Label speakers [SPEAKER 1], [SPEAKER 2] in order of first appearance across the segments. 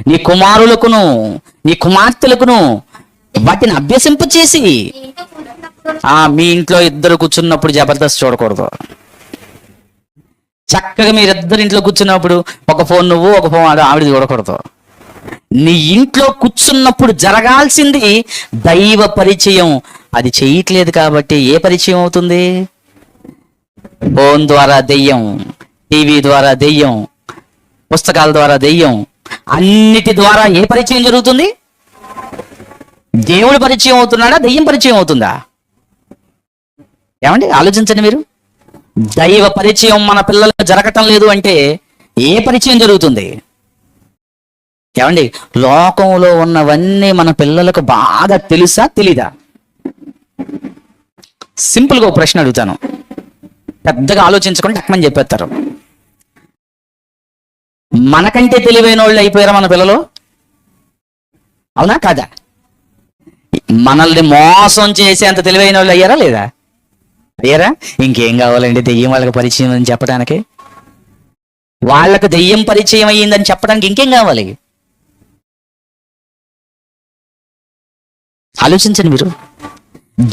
[SPEAKER 1] నీ కుమారులకును నీ కుమార్తెలకును వాటిని అభ్యసింప చేసి మీ ఇంట్లో ఇద్దరు కూర్చున్నప్పుడు జబర్దస్త్ చూడకూడదు. చక్కగా మీరిద్దరు ఇంట్లో కూర్చున్నప్పుడు ఒక ఫోన్ నువ్వు ఒక ఫోన్ ఆవిడ చూడకూడదు. నీ ఇంట్లో కూర్చున్నప్పుడు జరగాల్సింది దైవ పరిచయం. అది చేయట్లేదు కాబట్టి ఏ పరిచయం అవుతుంది? ఫోన్ ద్వారా దెయ్యం, టీవీ ద్వారా దెయ్యం, పుస్తకాల ద్వారా దెయ్యం, అన్నిటి ద్వారా ఏ పరిచయం జరుగుతుంది? దేవుడి పరిచయం అవుతున్నాడా, దెయ్యం పరిచయం అవుతుందా? ఏమండి ఆలోచించండి మీరు. దైవ పరిచయం మన పిల్లలకు జరగటం లేదు అంటే ఏ పరిచయం జరుగుతుంది? ఏమండి లోకంలో ఉన్నవన్నీ మన పిల్లలకు బాగా తెలుసా తెలీదా? సింపుల్గా ఒక ప్రశ్న అడుగుతాను, పెద్దగా ఆలోచించకుండా టక్మని చెప్పేస్తారు. మనకంటే తెలివైన వాళ్ళు అయిపోయారా మన పిల్లలు? అవునా కాదా? మనల్ని మోసం చేసేంత తెలివైన వాళ్ళు అయ్యారా లేదా? అయ్యారా? ఇంకేం కావాలండి దెయ్యం వాళ్ళకి పరిచయం అని చెప్పడానికి? వాళ్ళకు దెయ్యం పరిచయం అయ్యిందని చెప్పడానికి ఇంకేం కావాలి? ఆలోచించండి మీరు.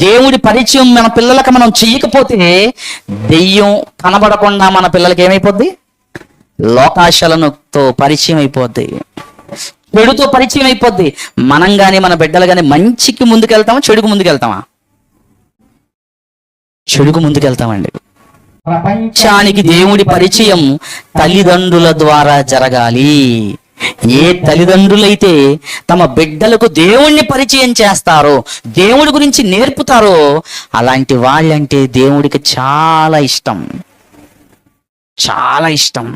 [SPEAKER 1] దేవుడి పరిచయం మన పిల్లలకు మనం చెయ్యకపోతే దెయ్యం కనబడకుండా మన పిల్లలకి ఏమైపోద్ది? లోకాశలతో పరిచయం అయిపోద్ది, చెడుతో పరిచయం అయిపోద్ది. మనం కానీ మన బిడ్డలు కానీ మంచికి ముందుకెళ్తామా, చెడుకు ముందుకెళ్తామా? చెడుకు ముందుకెళ్తామండి. ప్రపంచానికి దేవుడి పరిచయం తల్లిదండ్రుల ద్వారా జరగాలి. ఏ తల్లిదండ్రులైతే తమ బిడ్డలకు దేవుణ్ణి పరిచయం చేస్తారో, దేవుడి గురించి నేర్పుతారో, అలాంటి వాళ్ళంటే దేవుడికి చాలా ఇష్టం, చాలా ఇష్టం.